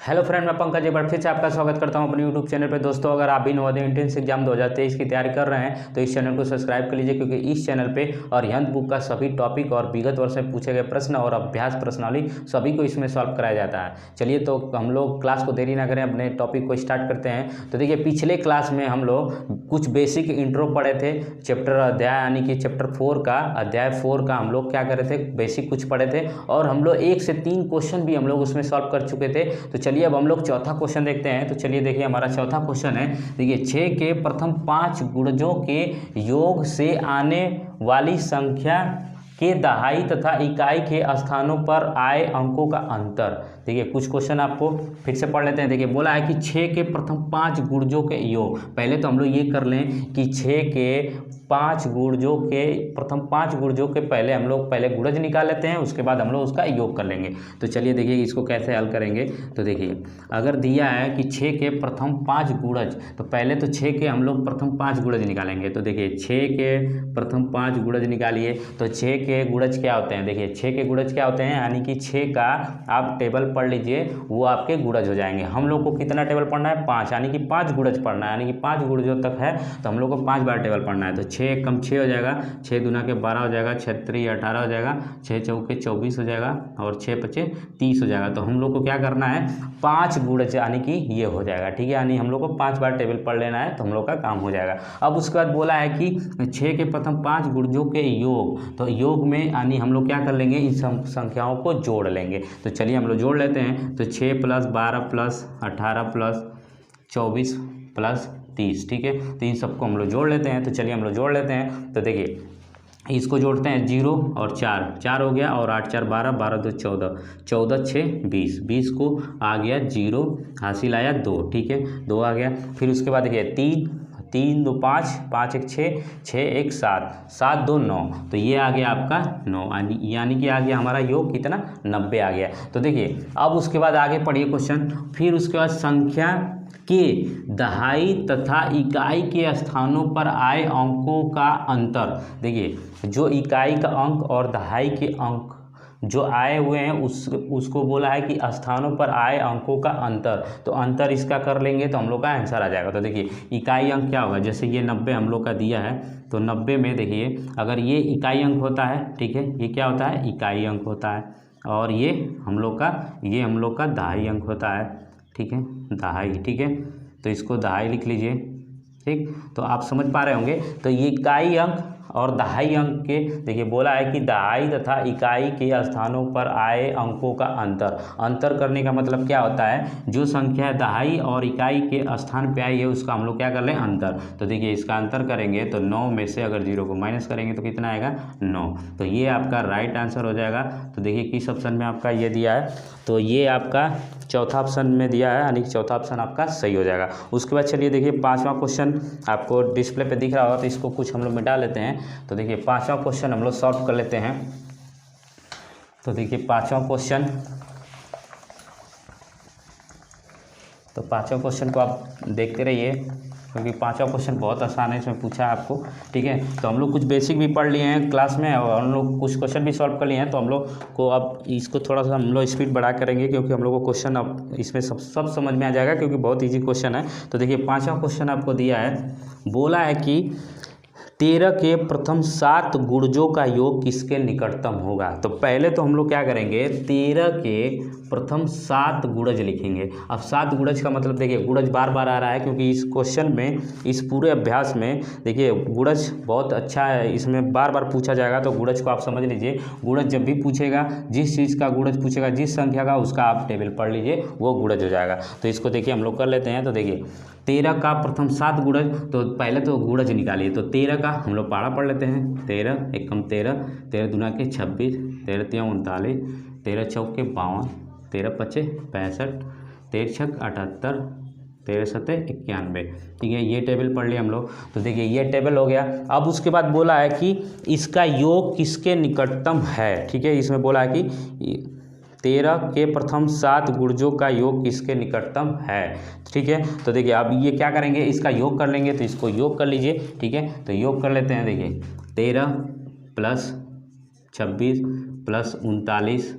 Hello friend, मैं पंकज एक बार फिर से आपका स्वागत करता हूं अपने यूट्यूब चैनल पे। दोस्तों, अगर आप भी नवोदय एंट्रेंस एग्जाम 2023 की तैयारी कर रहे हैं तो इस चैनल को सब्सक्राइब कर लीजिए, क्योंकि इस चैनल पे अरिहंत बुक का सभी टॉपिक और विगत वर्ष में पूछे गए प्रश्न और अभ्यास प्रश्नावली सभी को इसमें सॉल्व कराया जाता है। चलिए, तो हम लोग क्लास को देरी ना करें, अपने टॉपिक को स्टार्ट करते हैं। तो देखिए, पिछले क्लास में हम लोग कुछ बेसिक इंट्रो पढ़े थे, चैप्टर अध्याय यानी कि चैप्टर 4 का अध्याय 4 का हम लोग क्या करे थे, बेसिक कुछ पढ़े थे और हम लोग 1 से 3 क्वेश्चन भी हम लोग उसमें सॉल्व कर चुके थे। तो चलिए अब हम लोग चौथा क्वेश्चन देखते हैं। तो चलिए देखिए, हमारा चौथा क्वेश्चन है। देखिए, 6 के प्रथम 5 गुणजों के योग से आने वाली संख्या के दहाई तथा इकाई के स्थानों पर आए अंकों का अंतर। देखिए, कुछ क्वेश्चन आपको फिर से पढ़ लेते हैं। देखिए, बोला है कि 6 के प्रथम 5 गुणजों के योग। पहले तो हम लोग ये कर लें कि 6 के 5 गुणजों के प्रथम 5 गुणजों के पहले हम लोग पहले गुणज निकाल लेते हैं, उसके बाद हम लोग उसका योग कर लेंगे। तो चलिए देखिए इसको कैसे हल करेंगे। तो देखिए, अगर दिया है कि 6 के प्रथम 5 गुणज, तो पहले तो 6 के हम लोग प्रथम 5 गुणज निकालेंगे। तो देखिए, 6 के प्रथम 5 गुणज निकालिए। तो 6 के गुणज क्या होते हैं? देखिए, 6 के गुणज क्या होते हैं, यानी कि 6 का आप टेबल पढ़ लीजिए, वो आपके गुणज हो जाएंगे। हम लोग को कितना टेबल पढ़ना है? 5, यानी कि 5 गुणज पढ़ना है, यानी कि 5 गुणजों तक है तो हम लोग को 5 बार टेबल पढ़ना है। तो 6 कम 6 हो जाएगा, 6 दूना के 12 हो जाएगा, 6 त्रिक 18 हो जाएगा, 6 चौके 24 हो जाएगा और 6 पचे 30 हो जाएगा। तो हम लोग को क्या करना है? 5 गुणज यानी कि ये हो जाएगा, ठीक है। यानी हम लोग को 5 बार टेबल पढ़ लेना है तो हम लोग का काम हो जाएगा। अब उसके बाद बोला है कि 6 के प्रथम 5 गुणजों के योग। तो योग में यानी हम लोग क्या कर लेंगे, इन संख्याओं को जोड़ लेंगे। तो चलिए हम लोग जोड़ लेते हैं। तो 6 + 12 + 18 + 24 + 30, ठीक है। तो इन सबको हम लोग जोड़ लेते हैं। तो चलिए हम लोग जोड़ लेते हैं। तो देखिए, इसको जोड़ते हैं 0 और 4 हो गया, और 8 4 12, 12 2 14, 14 6 20, 20 को आ गया 0, हासिल आया 2, ठीक है, 2 आ गया। फिर उसके बाद देखिए 3 2 5, 5 1 6, 6 1 7, 7 2 9। तो ये आ गया आपका 9, यानी कि आ गया हमारा योग कितना? 90 आ गया। तो देखिए, अब उसके बाद आगे पढ़िए क्वेश्चन। फिर उसके बाद संख्या के दहाई तथा इकाई के स्थानों पर आए अंकों का अंतर। देखिए, जो इकाई का अंक और दहाई के अंक जो आए हुए हैं उसको बोला है कि स्थानों पर आए अंकों का अंतर। तो अंतर इसका कर लेंगे तो हम लोग का आंसर आ जाएगा। तो देखिए, इकाई अंक क्या होगा? जैसे ये 90 हम लोग का दिया है, तो 90 में देखिए, अगर ये इकाई अंक होता है, ठीक है, ये क्या होता है? इकाई अंक होता है। और ये हम लोग का दहाई अंक होता है, ठीक है, दहाई, ठीक है। तो इसको दहाई लिख लीजिए, ठीक। तो आप समझ पा रहे होंगे। तो ये इकाई अंक और दहाई अंक के, देखिए बोला है कि दहाई तथा इकाई के स्थानों पर आए अंकों का अंतर करने का मतलब क्या होता है? जो संख्या दहाई और इकाई के स्थान पे आई है उसका हम लोग क्या कर लें? अंतर। तो देखिए, इसका अंतर करेंगे तो 9 में से अगर 0 को माइनस करेंगे तो कितना आएगा? 9। तो ये आपका राइट आंसर हो जाएगा। तो देखिए, किस ऑप्शन में आपका ये दिया है? तो ये आपका चौथा ऑप्शन में दिया है, यानी कि चौथा ऑप्शन आपका सही हो जाएगा। उसके बाद चलिए देखिए, 5वां क्वेश्चन आपको डिस्प्ले पे दिख रहा होगा, तो इसको कुछ हम लोग मिटा लेते हैं। तो देखिए, 5वां क्वेश्चन हम लोग सॉल्व कर लेते हैं। तो देखिए, 5वां क्वेश्चन, तो 5वां क्वेश्चन को आप देखते रहिए, क्योंकि 5वां क्वेश्चन बहुत आसान है, इसमें पूछा है आपको, ठीक है। तो हम लोग कुछ बेसिक भी पढ़ लिए हैं क्लास में और हम लोग कुछ क्वेश्चन भी सॉल्व कर लिए हैं। तो हम लोग को अब इसको थोड़ा सा हम लोग स्पीड बढ़ा करेंगे, क्योंकि हम लोग को क्वेश्चन अब इसमें सब समझ में आ जाएगा, क्योंकि बहुत ईजी क्वेश्चन है। तो देखिए, 5वां क्वेश्चन आपको दिया है, बोला है कि 13 के प्रथम 7 गुणजों का योग किसके निकटतम होगा। तो पहले तो हम लोग क्या करेंगे, 13 के प्रथम 7 गुणज लिखेंगे। अब 7 गुणज का मतलब देखिए, गुणज बार बार आ रहा है, क्योंकि इस क्वेश्चन में, इस पूरे अभ्यास में देखिए गुणज बहुत अच्छा है, इसमें बार बार पूछा जाएगा। तो गुणज को आप समझ लीजिए, गुणज जब भी पूछेगा, जिस चीज़ का गुणज पूछेगा, जिस संख्या का, उसका आप टेबल पढ़ लीजिए, वो गुणज हो जाएगा। तो इसको देखिए हम लोग कर लेते हैं। तो देखिए, 13 का प्रथम 7 गुणज, तो पहले तो गुणज निकालिए। तो 13 का हम लोग पारा पढ़ लेते हैं। 13 एकम 13, 13 दूना के 26, 13 तिया 39, 13 चौके 52, 13 पचे 65, 13 छक 78, 13 सते 91, ठीक है। ये टेबल पढ़ लिया हम लोग। तो देखिए, ये टेबल हो गया। अब उसके बाद बोला है कि इसका योग किसके निकटतम है, ठीक है। इसमें बोला है कि 13 के प्रथम 7 गुणजों का योग किसके निकटतम है, ठीक है। तो देखिए, अब ये क्या करेंगे, इसका योग कर लेंगे। तो इसको योग कर लीजिए, ठीक है। तो योग कर लेते हैं। देखिए, 13 + 26 + 39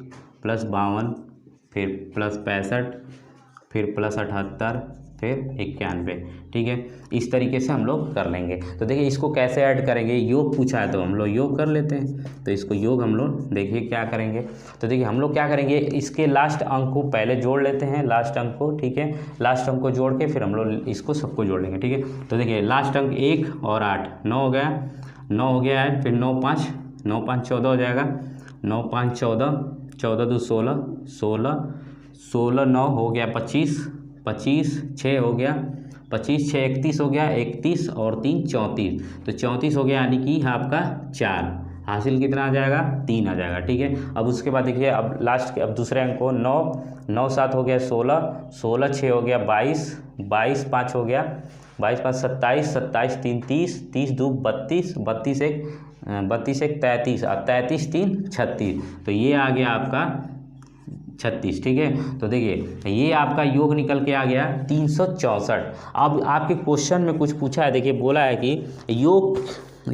+ 52, फिर +65 फिर +78, फिर 91। ठीक है, इस तरीके से हम लोग कर लेंगे। तो देखिए इसको कैसे ऐड करेंगे, योग पूछा है तो हम लोग योग कर लेते हैं। तो इसको योग हम लोग देखिए क्या करेंगे। तो देखिए हम लोग क्या करेंगे, इसके लास्ट अंक को पहले जोड़ लेते हैं, लास्ट अंक को। ठीक है, लास्ट अंक को जोड़ के फिर हम लोग इसको सबको जोड़ लेंगे। ठीक है, तो देखिए लास्ट अंक 1 और 8, 9 हो गया, 9 हो गया है। फिर 9 5, 9 5 14 हो जाएगा, 9 5 14, 14 2 16, 16, 16 9 हो गया 25, 25 6 हो गया, 25 6 31 हो गया, 31 और 3 34। तो 34 हो गया, यानी कि आपका 4 हासिल कितना आ जाएगा, 3 आ जाएगा। ठीक है, अब उसके बाद देखिए अब लास्ट के अब दूसरे अंक को 9, 9 7 हो गया 16, 16 6 हो गया 22, 22 5 हो गया, 22 5 27, 27 3 30, 30 2 32, 32 1 32 1 33 और 33 3 36। तो ये आ गया आपका 36। ठीक है, तो देखिए ये आपका योग निकल के आ गया 364। अब आपके क्वेश्चन में कुछ पूछा है, देखिए बोला है कि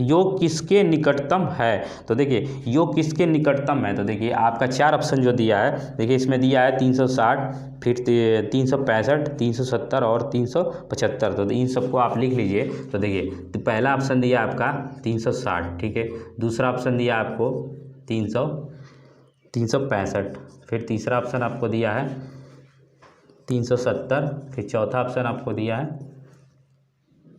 योग किसके निकटतम है। तो देखिए योग किसके निकटतम है, तो देखिए आपका 4 ऑप्शन जो दिया है, देखिए इसमें दिया है 360, फिर 365, 370 और 375। तो इन सबको आप लिख लीजिए। तो देखिए तो पहला ऑप्शन दिया आपका 360। ठीक है, दूसरा ऑप्शन दिया आपको 365, फिर तीसरा ऑप्शन आपको दिया है 370, फिर चौथा ऑप्शन आपको दिया है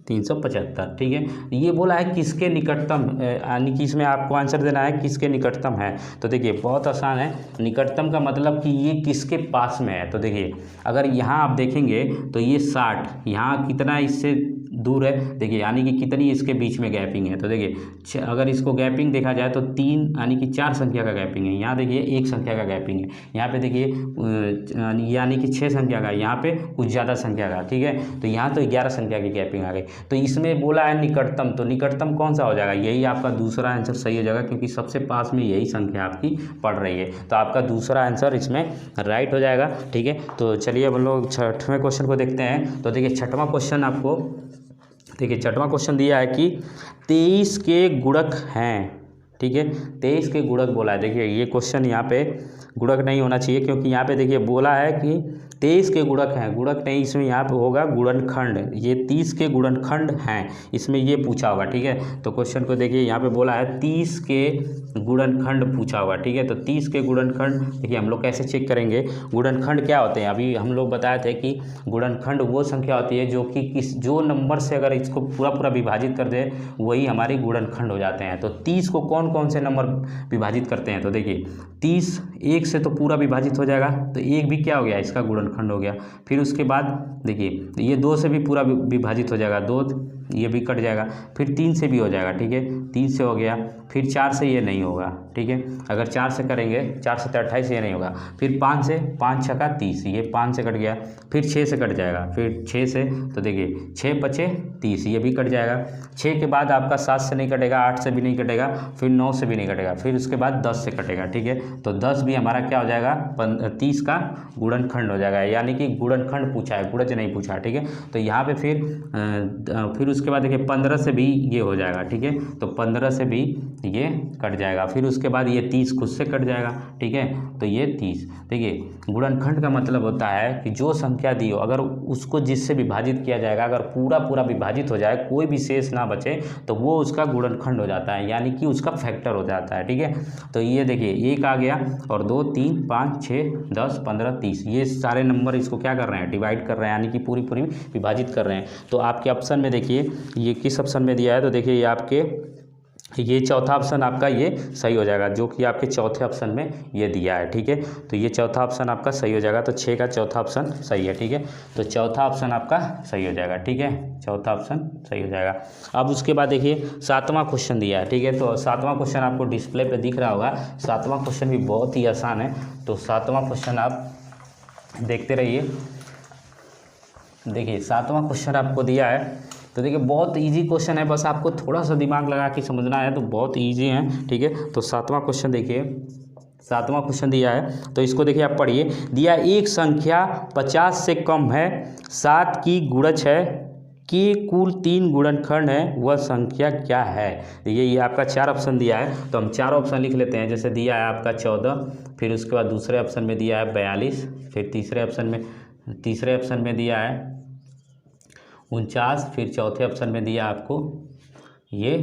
375। ठीक है, ये बोला है किसके निकटतम, यानी कि इसमें आपको आंसर देना है किसके निकटतम है। तो देखिए बहुत आसान है, निकटतम का मतलब कि ये किसके पास में है। तो देखिए अगर यहाँ आप देखेंगे तो ये 60, यहाँ कितना इससे दूर है, देखिए यानी कि कितनी इसके बीच में गैपिंग है। तो देखिए अगर इसको गैपिंग देखा जाए तो 3 यानी कि 4 संख्या का गैपिंग है, यहाँ देखिए 1 संख्या का गैपिंग है, यहाँ पे देखिए यानी कि 6 संख्या का, यहाँ पे कुछ ज़्यादा संख्या का। ठीक है, तो यहाँ तो 11 संख्या की गैपिंग आ गई। तो इसमें बोला है निकटतम, तो निकटतम कौन सा हो जाएगा, यही आपका दूसरा आंसर सही हो जाएगा, क्योंकि सबसे पास में यही संख्या आपकी पड़ रही है। तो आपका दूसरा आंसर इसमें राइट हो जाएगा। ठीक है, तो चलिए अब हम लोग 6वें क्वेश्चन को देखते हैं। तो देखिए 6वां क्वेश्चन आपको, देखिए 6वां क्वेश्चन दिया है कि 23 के गुणक हैं। ठीक है, 23 के गुणक बोला है। देखिए ये क्वेश्चन यहाँ पे गुणक नहीं होना चाहिए, क्योंकि यहाँ पे देखिए बोला है कि 23 के गुणक हैं, गुणक नहीं, इसमें यहाँ पे होगा गुणनखंड। ये 30 के गुणनखंड हैं, इसमें ये पूछा होगा। ठीक है, तो क्वेश्चन को देखिए यहाँ पे बोला है 30 के गुणनखंड पूछा होगा। ठीक है, तो 30 के गुणनखंड देखिए हम लोग कैसे चेक करेंगे, गुणनखंड क्या होते हैं। अभी हम लोग बताए थे कि गुणनखंड वो संख्या होती है जो कि जो नंबर से अगर इसको पूरा विभाजित कर दे वही हमारी गुणनखंड हो जाते हैं। तो 30 को कौन कौन से नंबर विभाजित करते हैं, तो देखिए 30 1 से तो पूरा विभाजित हो जाएगा, तो 1 भी क्या हो गया, इसका गुणनखंड हो गया। फिर उसके बाद देखिए ये 2 से भी पूरा विभाजित हो जाएगा, 2 ये भी कट जाएगा। फिर 3 से भी हो जाएगा। ठीक है, 3 से हो गया। फिर 4 से ये नहीं होगा। ठीक है, अगर 4 से करेंगे, 4 से 28 ये नहीं होगा। फिर 5 से, 5 छक्का 30, ये 5 से कट गया। फिर 6 से कट जाएगा। फिर 6 से, तो देखिए 6 बचे 30, ये भी कट जाएगा। 6 के बाद आपका 7 से नहीं कटेगा, 8 से भी नहीं कटेगा, फिर 9 से भी नहीं कटेगा, फिर उसके बाद 10 से कटेगा। ठीक है, तो 10 भी हमारा क्या हो जाएगा, 30 का गुणनखंड हो जाएगा, यानी कि गुणनखंड पूछा है, गुणज नहीं पूछा। ठीक है, तो यहाँ पे फिर उसके बाद देखिए 15 से भी ये हो जाएगा। ठीक है, तो 15 से भी ये कट जाएगा। फिर उसके बाद ये 30 खुद से कट जाएगा। ठीक है, तो ये 30। देखिए गुणनखंड का मतलब होता है कि जो संख्या दी हो, अगर उसको जिससे विभाजित किया जाएगा, अगर पूरा विभाजित हो जाए, कोई भी शेष ना बचे, तो वो उसका गुणनखंड हो जाता है, यानी कि उसका फैक्टर हो जाता है। ठीक है, तो ये देखिए 1 आ गया, और 2 3 5 6 10 15 30, ये सारे नंबर इसको क्या कर रहे हैं, डिवाइड कर रहे हैं, यानी कि पूरी विभाजित कर रहे हैं। तो आपके ऑप्शन में देखिए ये किस ऑप्शन में दिया है, तो देखिए ये आपके ये चौथा ऑप्शन आपका ये सही हो जाएगा, जो कि आपके चौथे ऑप्शन में ये दिया है। ठीक है, तो ये चौथा ऑप्शन आपका सही हो जाएगा। तो 6 का चौथा ऑप्शन सही है। ठीक है, तो चौथा ऑप्शन आपका सही हो जाएगा। ठीक है, चौथा ऑप्शन सही हो जाएगा। अब उसके बाद देखिए 7वां क्वेश्चन दिया है। ठीक है, तो 7वां क्वेश्चन आपको डिस्प्ले पे दिख रहा होगा। 7वां क्वेश्चन भी बहुत ही आसान है, तो 7वां क्वेश्चन आप देखते रहिए। देखिए 7वां क्वेश्चन आपको दिया है, तो देखिए बहुत इजी क्वेश्चन है, बस आपको थोड़ा सा दिमाग लगा के समझना है, तो बहुत इजी है। ठीक है, तो 7वां क्वेश्चन देखिए, 7वां क्वेश्चन दिया है, तो इसको देखिए आप पढ़िए। दिया एक संख्या 50 से कम है, 7 की गुणज है, कि कुल 3 गुणनखंड है, वह संख्या क्या है। देखिए ये आपका 4 ऑप्शन दिया है, तो हम 4 ऑप्शन लिख लेते हैं। जैसे दिया है आपका 14, फिर उसके बाद दूसरे ऑप्शन में दिया है 42, फिर तीसरे ऑप्शन में तीसरे ऑप्शन में दिया है 49, फिर चौथे ऑप्शन में दिया आपको ये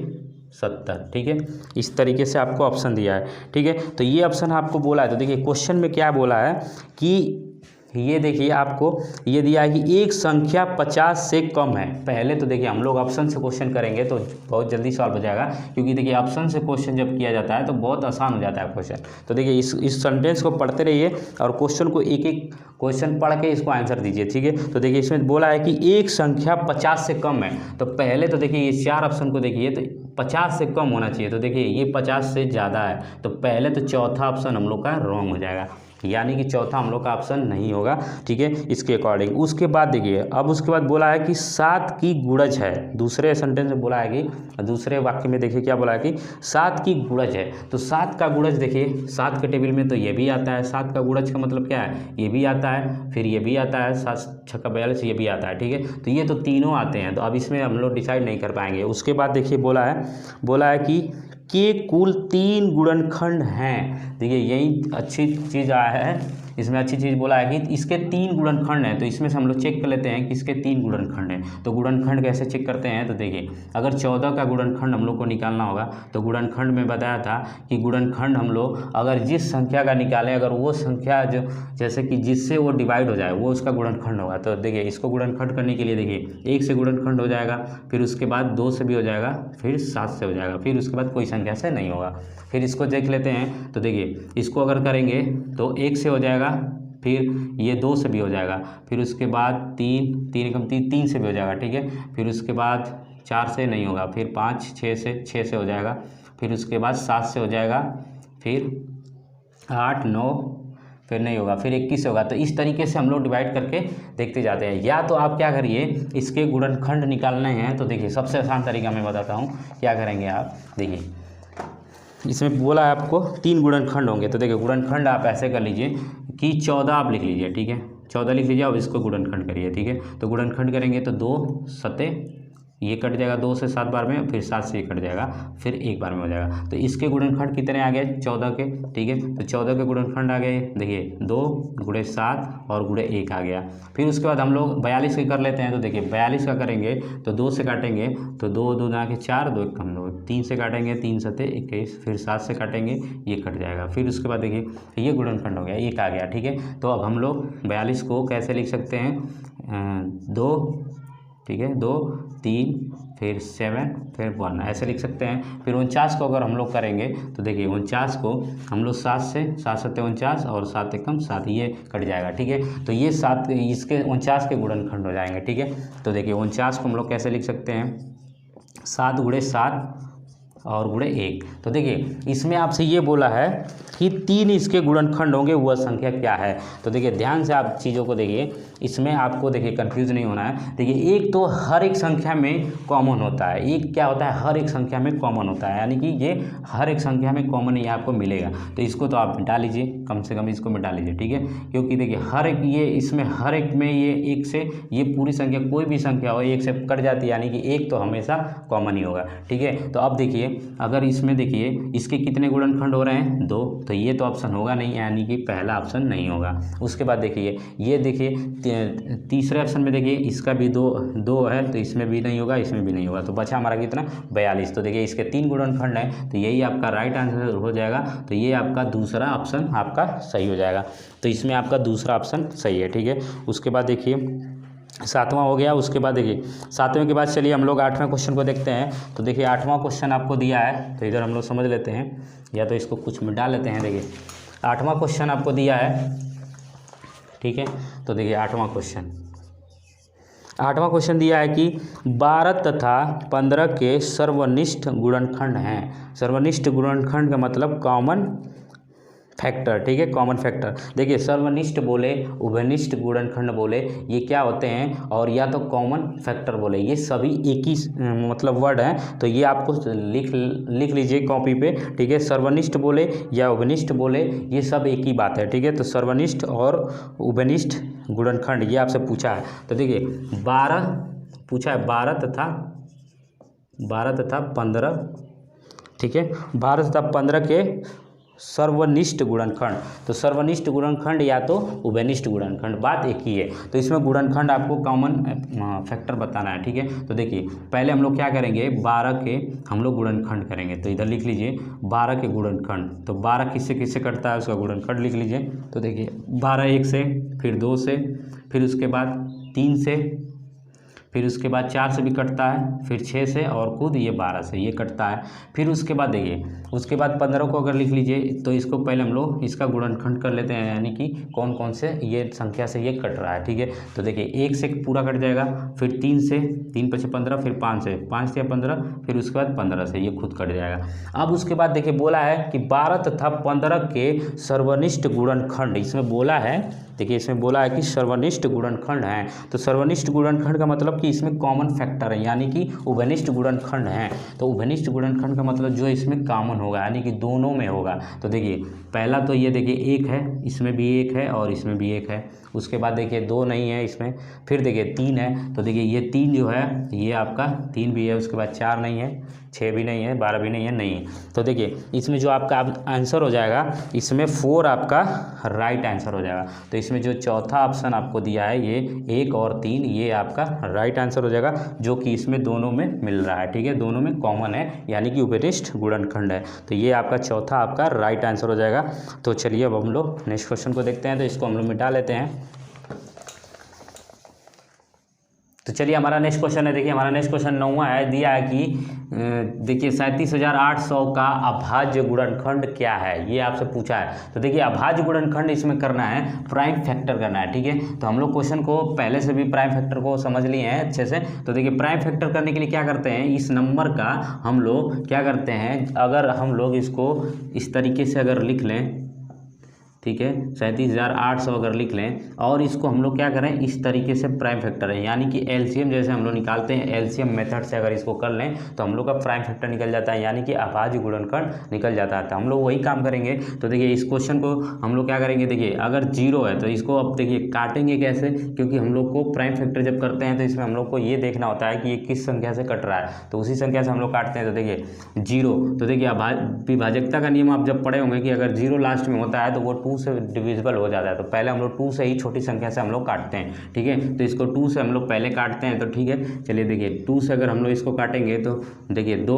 70। ठीक है, इस तरीके से आपको ऑप्शन दिया है। ठीक है, तो ये ऑप्शन आपको बोला है। तो देखिए क्वेश्चन में क्या बोला है कि ये देखिए आपको ये दिया है कि एक संख्या 50 से कम है। पहले तो देखिए हम लोग ऑप्शन से क्वेश्चन करेंगे तो बहुत जल्दी सॉल्व हो जाएगा, क्योंकि देखिए ऑप्शन से क्वेश्चन जब किया जाता है तो बहुत आसान हो जाता है क्वेश्चन। तो देखिए इस सेंटेंस को पढ़ते रहिए और क्वेश्चन को एक एक क्वेश्चन पढ़ के इसको आंसर दीजिए। ठीक है, तो देखिए इसमें बोला है कि एक संख्या 50 से कम है। तो पहले तो देखिए ये 4 ऑप्शन को देखिए तो 50 से कम होना चाहिए। तो देखिए ये 50 से ज़्यादा है, तो पहले तो चौथा ऑप्शन हम लोग का रॉन्ग हो जाएगा, यानी कि चौथा हम लोग का ऑप्शन नहीं होगा। ठीक है, इसके अकॉर्डिंग। उसके बाद देखिए अब उसके बाद बोला है कि 7 की गुणज है। दूसरे सेंटेंस में बोला है कि दूसरे वाक्य में देखिए क्या बोला है कि 7 की गुणज है। तो 7 का गुणज देखिए 7 के टेबल में तो ये भी आता है। 7 का गुणज का मतलब क्या है, ये भी आता है, फिर ये भी आता है, 7 छक्का 42 ये भी आता है। ठीक है, तो ये तो तीनों आते हैं, तो अब इसमें हम लोग डिसाइड नहीं कर पाएंगे। उसके बाद देखिए बोला है कि के कुल 3 गुणनखंड हैं। देखिए यही अच्छी चीज़ आया है, इसमें अच्छी चीज़ बोला है कि इसके 3 गुणनखंड हैं। तो इसमें से हम लोग चेक कर लेते हैं कि इसके 3 गुणनखंड हैं। तो गुणनखंड कैसे चेक करते हैं, तो देखिए अगर 14 का गुणनखंड हम लोग को निकालना होगा तो गुणनखंड में बताया था कि गुणनखंड हम लोग अगर जिस संख्या का निकालें, अगर वो संख्या जो जैसे कि जिससे वो डिवाइड हो जाए वो उसका गुणनखंड होगा। तो देखिए इसको गुणनखंड करने के लिए देखिए 1 से गुणनखंड हो जाएगा, फिर उसके बाद 2 से भी हो जाएगा, फिर 7 से हो जाएगा, फिर उसके बाद कोई संख्या से नहीं होगा। फिर इसको देख लेते हैं। तो देखिए इसको अगर करेंगे तो 1 से हो जाएगा, फिर ये 2 से भी हो जाएगा, फिर उसके बाद 3 से भी हो जाएगा। ठीक है, फिर उसके बाद 4 से नहीं होगा, फिर 5 6 से हो जाएगा, फिर उसके बाद 7 से हो जाएगा, फिर 8 9 फिर नहीं होगा, फिर 21 से होगा। तो इस तरीके से हम लोग डिवाइड करके देखते जाते हैं। या तो आप क्या करिए, इसके गुणनखंड निकालने हैं तो देखिए सबसे आसान तरीका मैं बताता हूँ। क्या करेंगे आप, देखिए इसमें बोला है आपको 3 गुणनखंड होंगे। तो देखिए गुणनखंड आप ऐसे कर लीजिए कि 14 आप लिख लीजिए। ठीक है, 14 लिख लीजिए, अब इसको गुणनखंड करिए। ठीक है, तो गुणनखंड करेंगे तो 2 सते ये कट जाएगा 2 से 7 बार में, फिर 7 से ये कट जाएगा, फिर 1 बार में हो जाएगा। तो इसके गुणनखंड कितने आ गए, 14 के। ठीक है, तो 14 के गुणनखंड आ गए, देखिए 2 गुणे 7 और गुणे 1 आ गया। फिर उसके बाद हम लोग 42 के कर लेते हैं। तो देखिए 42 का करेंगे तो 2 से काटेंगे तो 2 2 ना के 4, 2 1 कम 2, 3 से काटेंगे 3 सते 21, फिर 7 से काटेंगे ये कट जाएगा। फिर उसके बाद देखिए ये गुणनखंड हो गया, 1 आ गया। ठीक है, तो अब हम लोग 42 को कैसे लिख सकते हैं, 2, ठीक है 2 3 फिर 7 फिर 1 ऐसे लिख सकते हैं। फिर 49 को अगर हम लोग करेंगे तो देखिए 49 को हम लोग 7 से 7 सत्ते 49 और 7 एकम 7 ये कट जाएगा। ठीक है, तो ये 7 इसके 49 के गुणनखंड हो जाएंगे। ठीक है, तो देखिए 49 को हम लोग कैसे लिख सकते हैं, 7 गुणे 7 और गुणे 1। तो देखिए इसमें आपसे ये बोला है कि 3 इसके गुणनखंड होंगे, वह संख्या क्या है। तो देखिए ध्यान से आप चीज़ों को देखिए, इसमें आपको देखिए कंफ्यूज नहीं होना है। देखिए एक तो हर एक संख्या में कॉमन होता है, एक क्या होता है, हर एक संख्या में कॉमन होता है, यानी कि ये हर एक संख्या में कॉमन ही आपको मिलेगा। तो इसको तो आप मिटा लीजिए, कम से कम इसको मिटा लीजिए। ठीक है, क्योंकि देखिए हर एक ये इसमें हर एक में ये 1 से ये पूरी संख्या कोई भी संख्या हो 1 से कट जाती है, यानी कि 1 तो हमेशा कॉमन ही होगा। ठीक है, तो अब देखिए अगर इसमें देखिए इसके कितने गुणनखंड हो रहे हैं, 2, तो ये तो ऑप्शन होगा नहीं, यानी कि पहला ऑप्शन नहीं होगा। उसके बाद देखिए ये देखिए तीसरे ऑप्शन में देखिए इसका भी 2 है, तो इसमें भी नहीं होगा, इसमें भी नहीं होगा। तो बचा हमारा कितना, 42। तो देखिए इसके 3 गुणनखंड हैं, तो यही आपका राइट आंसर हो जाएगा। तो ये आपका दूसरा ऑप्शन आपका सही हो जाएगा। तो इसमें आपका दूसरा ऑप्शन सही है। ठीक है, उसके बाद देखिए 7वां हो गया। उसके बाद देखिए 7वें के बाद चलिए हम लोग 8वें क्वेश्चन को देखते हैं। तो देखिए 8वां क्वेश्चन आपको दिया है, तो इधर हम लोग समझ लेते हैं, या तो इसको कुछ मिटा लेते हैं। देखिए 8वां क्वेश्चन आपको दिया है। ठीक है, तो देखिए 8वां क्वेश्चन दिया है कि 12 तथा 15 के सर्वनिष्ठ गुणनखंड हैं। सर्वनिष्ठ गुणनखंड का मतलब कॉमन फैक्टर। ठीक है, कॉमन फैक्टर। देखिए सर्वनिष्ठ बोले, उभयनिष्ठ गुणनखंड बोले, ये क्या होते हैं, और या तो कॉमन फैक्टर बोले, ये सभी एक ही मतलब वर्ड हैं। तो ये आपको लिख लीजिए कॉपी पे। ठीक है, सर्वनिष्ठ बोले या उभयनिष्ठ बोले, ये सब एक ही बात है। ठीक है, तो सर्वनिष्ठ और उभयनिष्ठ गुणनखंड ये आपसे पूछा है। तो देखिए 12 पूछा है, 12 तथा 15। ठीक है, 12 तथा 15 के सर्वनिष्ठ गुणनखंड। तो सर्वनिष्ठ गुणनखंड या तो उभयनिष्ठ गुणनखंड, बात एक ही है। तो इसमें गुणनखंड आपको कॉमन फैक्टर बताना है, ठीक है। तो देखिए पहले हम लोग क्या करेंगे, 12 के हम लोग गुणनखंड करेंगे। तो इधर लिख लीजिए 12 के गुणनखंड। तो 12 किससे किससे कटता है उसका गुणनखंड लिख लीजिए। तो देखिए 12 1 से, फिर 2 से, फिर उसके बाद 3 से, फिर उसके बाद 4 से भी कटता है, फिर 6 से और खुद ये 12 से ये कटता है। फिर उसके बाद देखिए उसके बाद 15 को अगर लिख लीजिए तो इसको पहले हम लोग इसका गुणनखंड कर लेते हैं, यानी कि कौन कौन से ये संख्या से ये कट रहा है, ठीक है। तो देखिए 1 से पूरा कट जाएगा, फिर 3 से, 3 5 15, फिर 5 से, 5 से 15, फिर उसके बाद 15 से ये खुद कट जाएगा। अब उसके बाद देखिए बोला है कि 12 तथा 15 के सर्वनिष्ठ गुणनखंड, इसमें बोला है, देखिए इसमें बोला है कि सर्वनिष्ठ गुणनखंड हैं। तो सर्वनिष्ठ गुणनखंड का मतलब कि इसमें कॉमन फैक्टर है, यानी कि उभयनिष्ठ गुणनखंड हैं। तो उभयनिष्ठ गुणनखंड का मतलब जो इसमें कॉमन होगा, यानी कि दोनों में होगा। तो देखिए पहला तो ये देखिए 1 है, इसमें भी 1 है और इसमें भी 1 है। उसके बाद देखिए 2 नहीं है इसमें, फिर देखिए 3 है। तो देखिए ये 3 जो है ये आपका 3 भी है, उसके बाद 4 नहीं है, 6 भी नहीं है, 12 भी नहीं है, नहीं है। तो देखिए इसमें जो आपका आंसर हो जाएगा, इसमें 4 आपका राइट आंसर हो जाएगा। तो इसमें जो चौथा ऑप्शन आपको दिया है ये 1 और 3 ये आपका राइट आंसर हो जाएगा, जो कि इसमें दोनों में मिल रहा है, ठीक है, दोनों में कॉमन है, यानी कि उभयनिष्ठ गुणनखंड है। तो ये आपका चौथा आपका राइट आंसर हो जाएगा। तो चलिए अब हम लोग नेक्स्ट क्वेश्चन को देखते हैं। तो इसको हम लोग मिटा लेते हैं। तो चलिए हमारा नेक्स्ट क्वेश्चन है, देखिए हमारा नेक्स्ट क्वेश्चन 9वां है, दिया है कि देखिए 37,800 का अभाज्य गुणनखंड क्या है, ये आपसे पूछा है। तो देखिए अभाज्य गुणनखंड इसमें करना है, प्राइम फैक्टर करना है, ठीक है। तो हम लोग क्वेश्चन को पहले से भी प्राइम फैक्टर को समझ लिए हैं अच्छे से। तो देखिए प्राइम फैक्टर करने के लिए क्या करते हैं, इस नंबर का हम लोग क्या करते हैं, अगर हम लोग इसको इस तरीके से अगर लिख लें, ठीक है, 37,800 अगर लिख लें, और इसको हम लोग क्या करें, इस तरीके से प्राइम फैक्टर है, यानी कि एलसीएम जैसे हम लोग निकालते हैं, एलसीएम मेथड से अगर इसको कर लें तो हम लोग का प्राइम फैक्टर निकल जाता है, यानी कि अभाज्य गुणनखंड निकल जाता है। तो हम लोग वही काम करेंगे। तो देखिए इस क्वेश्चन को हम लोग क्या करेंगे, देखिए अगर 0 है तो इसको अब देखिए काटेंगे कैसे, क्योंकि हम लोग को प्राइम फैक्टर जब करते हैं तो इसमें हम लोग को ये देखना होता है कि ये किस संख्या से कट रहा है, तो उसी संख्या से हम लोग काटते हैं। तो देखिए 0, तो देखिए विभाजकता का नियम आप जब पढ़े होंगे कि अगर 0 लास्ट में होता है तो वो 2 से डिविजिबल हो जाता है। तो पहले हम लोग 2 से ही छोटी संख्या से हम लोग काटते हैं, ठीक है। तो इसको 2 से हम लोग पहले काटते हैं, तो ठीक है। चलिए देखिए 2 से अगर हम लोग इसको काटेंगे तो देखिए 2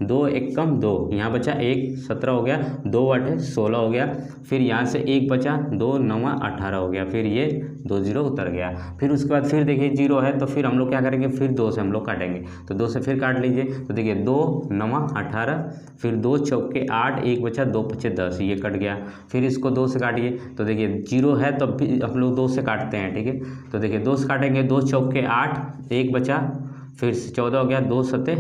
2 1 कम 2, यहाँ बचा 1 17 हो गया, 2 8 16 हो गया, फिर यहाँ से 1 बचा, 2 9 18 हो गया, फिर ये 2 0 उतर गया। फिर उसके बाद फिर देखिए 0 है तो फिर हम लोग क्या करेंगे, फिर 2 से हम लोग काटेंगे। तो 2 से फिर काट लीजिए। तो देखिए 2 9 18, फिर 2 चौके 8, 1 बचा, 2 5 10, ये कट गया। फिर इसको 2 से काटिए। तो देखिए 0 है तो भी हम लोग 2 से काटते हैं, ठीक है। तो देखिए 2 से काटेंगे, 2 चौके 8, 1 बचा, फिर 14 हो गया, 2 सते,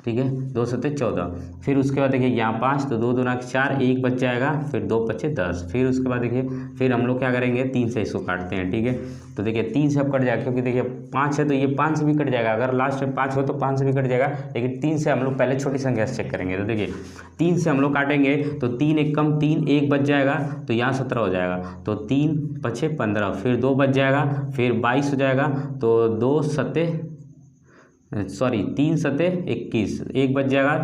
ठीक है, 2 सते 14। फिर उसके बाद देखिए यहाँ 5, तो 2 दूना 4, 1 बच जाएगा, फिर 2 5 10। फिर उसके बाद देखिए फिर हम लोग क्या करेंगे, 3 से इसको काटते हैं, ठीक है। तो देखिए 3 से अब कट जाएगा, क्योंकि देखिए 5 है तो ये 5 से भी कट जाएगा, अगर लास्ट में 5 हो तो 5 से भी कट जाएगा, लेकिन 3 से हम लोग पहले छोटी संख्या से चेक करेंगे। तो देखिए 3 से हम लोग काटेंगे तो 3 1 कम 3, 1 बच जाएगा, तो यहाँ 17 हो जाएगा। तो 3 5 15, फिर 2 बच जाएगा, फिर 22 हो जाएगा। तो 3 सते 21, 1 बच जाएगा,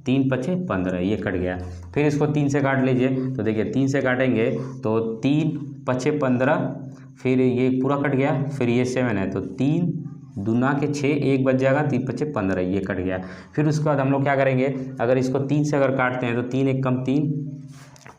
3 5 15, ये कट गया। फिर इसको 3 से काट लीजिए। तो देखिए 3 से काटेंगे तो 3 5 15, फिर ये पूरा कट गया, फिर ये 7 है, तो 3 दूना के 6, 1 बच जाएगा, 3 5 15, ये कट गया। फिर उसके बाद हम लोग क्या करेंगे, अगर इसको 3 से अगर काटते हैं तो 3 1 कम 3,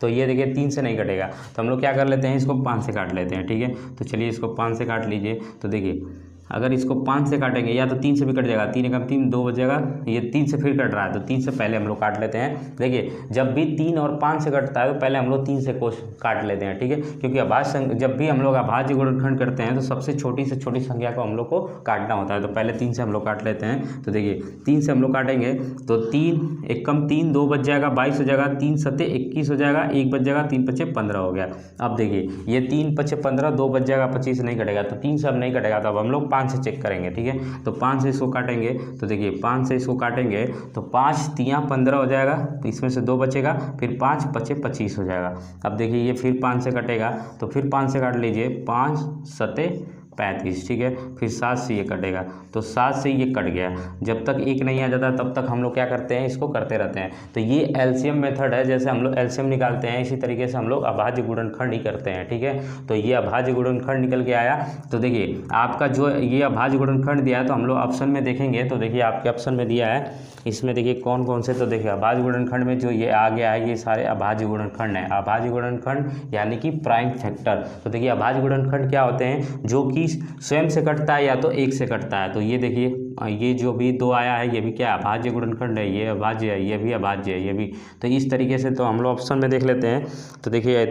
तो ये देखिए 3 से नहीं कटेगा, तो हम लोग क्या कर लेते हैं, इसको 5 से काट लेते हैं, ठीक है। तो चलिए इसको 5 से काट लीजिए। तो देखिए अगर इसको 5 से काटेंगे या तो 3 से भी कट जाएगा, 3 एकम 3, 2 बच जाएगा, ये 3 से फिर कट रहा है, तो 3 से पहले हम लोग काट लेते हैं। देखिए जब भी 3 और 5 से कटता है तो पहले हम लोग 3 से काट लेते हैं, ठीक है, क्योंकि जब भी हम लोग अभाज्य गुणनखंड करते हैं तो सबसे छोटी से छोटी संख्या को हम लोग को काटना होता है। तो पहले 3 से हम लोग काट लेते हैं। तो देखिए 3 से हम लोग काटेंगे तो 3 1 कम 3, 2 बच जाएगा, 22 हो जाएगा, 3 सते 21 हो जाएगा, 1 बच जाएगा, 3 5 15 हो गया। अब देखिए ये 3 5 15, 2 बच जाएगा, 25 नहीं कटेगा, तो 3 से अब नहीं कटेगा, तो अब हम लोग 5 से चेक करेंगे, ठीक है। तो 5 से इसको काटेंगे। तो देखिए 5 से इसको काटेंगे तो 5 3 15 हो जाएगा, तो इसमें से 2 बचेगा, फिर 5 5 25 हो जाएगा। अब देखिए ये फिर 5 से कटेगा, तो फिर 5 से काट लीजिए, 5 सते 35, ठीक है। फिर 7 से ये कटेगा तो 7 से ये कट गया। जब तक 1 नहीं आ जाता तब तक हम लोग क्या करते हैं, इसको करते रहते हैं। तो ये एलसीएम मेथड है, जैसे हम लोग एलसीएम निकालते हैं इसी तरीके से हम लोग अभाज्य गुणनखंड ही करते हैं, ठीक है। तो ये अभाज्य गुणनखंड निकल के आया। तो देखिए आपका जो ये अभाज्य गुणनखंड दिया है, तो हम लोग ऑप्शन में देखेंगे तो देखिए आपके ऑप्शन में दिया है, इसमें देखिए कौन कौन से, तो देखिए अभाज्य गुणनखंड में जो ये आ गया है ये सारे अभाज्य गुणनखंड हैं। अभाज्य गुणनखंड यानी कि प्राइम फैक्टर। तो देखिए अभाज्य गुणनखंड क्या होते हैं, जो कि स्वयं से कटता है या तो 1 से कटता है। तो ये देखिए ये जो भी 2 आया है ये भी क्या अभाज्य गुणनखंड है, ये अभाज्य है, ये भी अभाज्य है, ये भी। तो इस तरीके से तो हम लोग ऑप्शन में देख लेते हैं। तो देखिए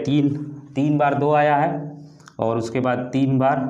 3 बार 2 आया है और उसके बाद 3 बार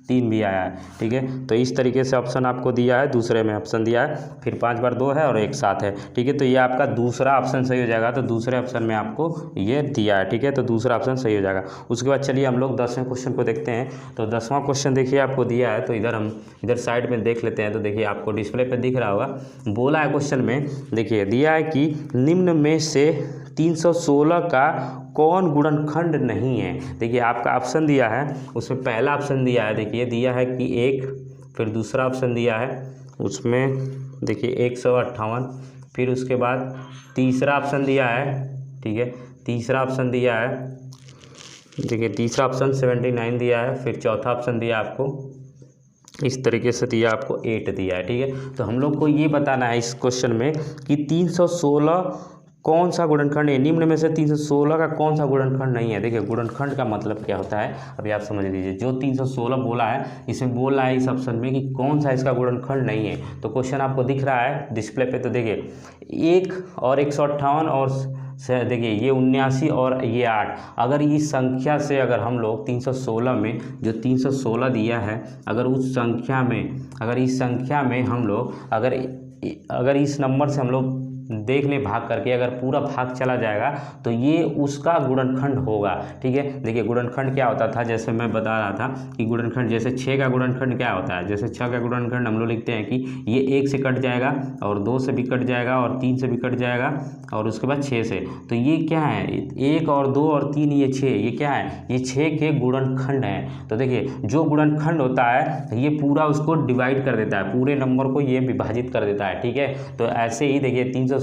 3 भी आया है, ठीक है। तो इस तरीके से ऑप्शन आपको दिया है, दूसरे में ऑप्शन दिया है, फिर 5 बार 2 है और 1 7 है, ठीक है। तो ये आपका दूसरा ऑप्शन सही हो जाएगा। तो दूसरे ऑप्शन में आपको ये दिया है, ठीक है। तो दूसरा ऑप्शन सही हो जाएगा। उसके बाद चलिए हम लोग 10वें क्वेश्चन को देखते हैं। तो 10वां क्वेश्चन देखिए आपको दिया है, तो इधर साइड में देख लेते हैं। तो देखिए आपको डिस्प्ले पर दिख रहा होगा, बोला है क्वेश्चन में, देखिए दिया है कि निम्न में से 316 का कौन गुणनखंड नहीं है। देखिए आपका ऑप्शन दिया है, उसमें पहला ऑप्शन दिया है, देखिए दिया है कि 1, फिर दूसरा ऑप्शन दिया है उसमें देखिए 158, फिर उसके बाद तीसरा ऑप्शन दिया है, ठीक है। तीसरा ऑप्शन दिया है, देखिए तीसरा ऑप्शन 79 दिया है, फिर चौथा ऑप्शन दिया आपको इस तरीके से दिया, आपको 8 दिया है, ठीक है। तो हम लोग को ये बताना है इस क्वेश्चन में कि 316 कौन सा गुणनखंड है, निम्न में से 316 का कौन सा गुणनखंड नहीं है। देखिए गुणनखंड का मतलब क्या होता है अभी आप समझ लीजिए। जो 316 बोला है, इसमें बोल रहा है इस ऑप्शन में कि कौन सा इसका गुणनखंड नहीं है। तो क्वेश्चन आपको दिख रहा है डिस्प्ले पे, तो देखिए 1 और 158 और देखिए ये 79 और ये 8। अगर इस संख्या से अगर हम लोग 316 में जो 316 दिया है, अगर उस संख्या में, अगर इस संख्या में हम लोग अगर इस नंबर से हम लोग देख लें भाग करके, अगर पूरा भाग चला जाएगा तो ये उसका गुणनखंड होगा, ठीक है। देखिए गुणनखंड क्या होता था, जैसे मैं बता रहा था कि गुणनखंड जैसे 6 का गुणनखंड क्या होता है, जैसे 6 का गुणनखंड हम लोग लिखते हैं कि ये 1 से कट जाएगा और 2 से भी कट जाएगा और 3 से भी कट जाएगा और उसके बाद 6 से। तो ये क्या है, 1 और 2 और 3 ये 6, ये क्या है, ये 6 के गुणनखंड हैं। तो देखिए जो गुणनखंड होता है ये पूरा उसको डिवाइड कर देता है, पूरे नंबर को ये विभाजित कर देता है, ठीक है। तो ऐसे ही देखिए 316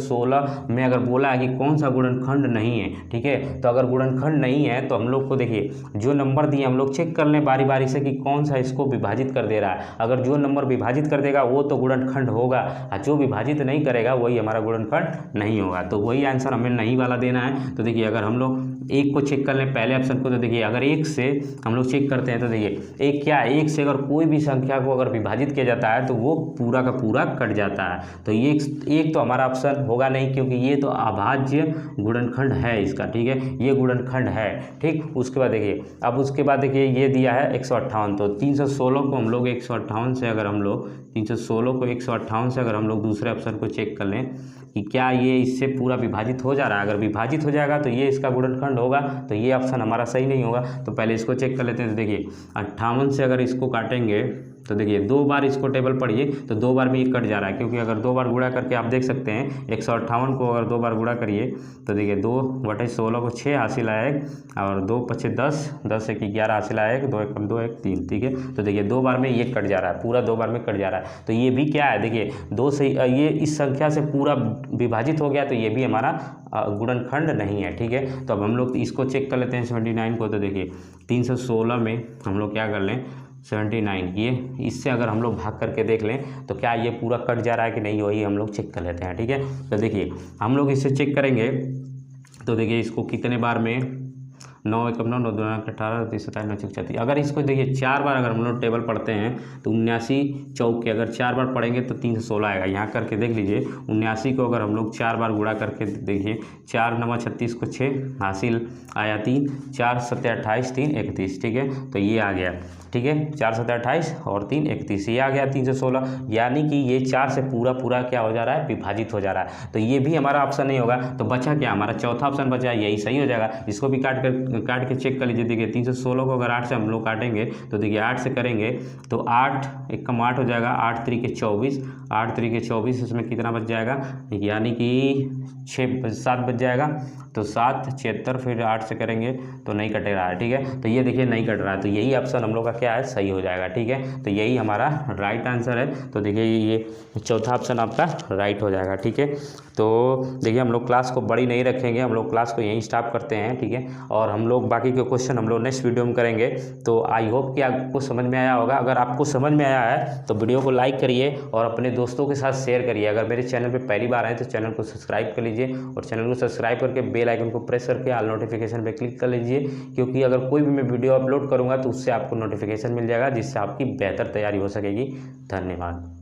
में अगर बोला है कि कौन सा गुणनखंड नहीं है, ठीक है। तो अगर गुणनखंड नहीं है तो हम लोग को देखिए जो नंबर दिए हम लोग चेक कर लें बारी बारी से कि कौन सा इसको विभाजित कर दे रहा है। अगर जो नंबर विभाजित कर देगा वो तो गुणनखंड होगा, और जो विभाजित नहीं करेगा वही हमारा गुणनखंड नहीं होगा। तो वही आंसर हमें नहीं वाला देना है। तो देखिए अगर हम लोग 1 को चेक कर लें पहले ऑप्शन को, तो देखिए अगर 1 से हम लोग चेक करते हैं तो देखिए 1 क्या है, 1 से अगर कोई भी संख्या को अगर विभाजित किया जाता है तो वो पूरा का पूरा कट जाता है। तो ये 1 तो हमारा ऑप्शन होगा नहीं, क्योंकि ये तो अभाज्य गुणनखंड है इसका, ठीक है। ये गुणनखंड है, ठीक। उसके बाद देखिए अब उसके बाद देखिए ये दिया है 158। तो 316 को हम लोग 158 से अगर हम लोग 316 को 158 से अगर हम लोग दूसरे ऑप्शन को चेक कर लें कि क्या ये इससे पूरा विभाजित हो जा रहा है, अगर विभाजित हो जाएगा तो ये इसका गुणनखंड होगा। तो ये ऑप्शन हमारा सही नहीं होगा। तो पहले इसको चेक कर लेते हैं। तो देखिए 58 से अगर इसको काटेंगे तो देखिए 2 बार इसको टेबल पढ़िए तो 2 बार में ये कट जा रहा है, क्योंकि अगर 2 बार गुणा करके आप देख सकते हैं 158 को अगर 2 बार गुणा करिए तो देखिए 2/16 को 6 हासिल आएगा और 2 5 10, 10 1 11 हासिल आएगा, 2 1 2 1 3, ठीक है। तो देखिए 2 बार में ये कट जा रहा है, पूरा 2 बार में कट जा रहा है। तो ये भी क्या है, देखिए 2 से ये इस संख्या से पूरा विभाजित हो गया, तो ये भी हमारा गुणनखंड नहीं है, ठीक है। तो अब हम लोग इसको चेक कर लेते हैं 79 को। तो देखिए 316 में हम लोग क्या कर लें 79, ये इससे अगर हम लोग भाग करके देख लें तो क्या ये पूरा कट जा रहा है कि नहीं, वही हम लोग चेक कर लेते हैं, ठीक है। तो देखिए हम लोग इसे चेक करेंगे तो देखिए इसको कितने बार में 9 1 9 9 2 18 30 27 29 34। अगर इसको देखिए 4 बार अगर हम लोग टेबल पढ़ते हैं तो 79 चौके अगर 4 बार पढ़ेंगे तो 316 आएगा। यहाँ करके देख लीजिए 79 को अगर हम लोग 4 बार गुणा करके देखिए 4 9 36 को 6 हासिल आया 3, 4 7 28 3 31, ठीक है। तो ये आ गया, ठीक है। 4 7 28 और 3 31, ये आ गया 316। यानी कि ये 4 से पूरा क्या हो जा रहा है, विभाजित हो जा रहा है। तो ये भी हमारा ऑप्शन नहीं होगा। तो बचा क्या, हमारा चौथा ऑप्शन बचा, यही सही हो जाएगा। इसको भी काट के चेक कर लीजिए। देखिए 316 को अगर 8 से हम लोग काटेंगे तो देखिए 8 से करेंगे तो 8 1 कम 8 हो जाएगा, 8 3 24, 8 3 24, इसमें कितना बच जाएगा, यानी कि 7 बच जाएगा। तो 7 76, फिर 8 से करेंगे तो नहीं कटेगा, ठीक है। तो ये देखिए नहीं कट रहा है। तो यही ऑप्शन हम लोग का क्या क्या है, सही हो जाएगा। ठीक है, तो यही हमारा राइट आंसर है। तो देखिए ये चौथा ऑप्शन आपका राइट हो जाएगा। ठीक है, तो देखिए हम लोग क्लास को बड़ी नहीं रखेंगे, हम लोग क्लास को यहीं स्टॉप करते हैं। ठीक है, और हम लोग बाकी के क्वेश्चन हम लोग नेक्स्ट वीडियो में करेंगे। तो आई होप कि आपको समझ में आया होगा। अगर आपको समझ में आया है तो वीडियो को लाइक करिए और अपने दोस्तों के साथ शेयर करिए। अगर मेरे चैनल पे पहली बार आए तो चैनल को सब्सक्राइब कर लीजिए और चैनल को सब्सक्राइब करके बेल आइकन को प्रेस करके ऑल नोटिफिकेशन पे क्लिक कर लीजिए, क्योंकि अगर कोई भी मैं वीडियो अपलोड करूँगा तो उससे आपको नोटिफिकेशन मिल जाएगा, जिससे आपकी बेहतर तैयारी हो सकेगी। धन्यवाद।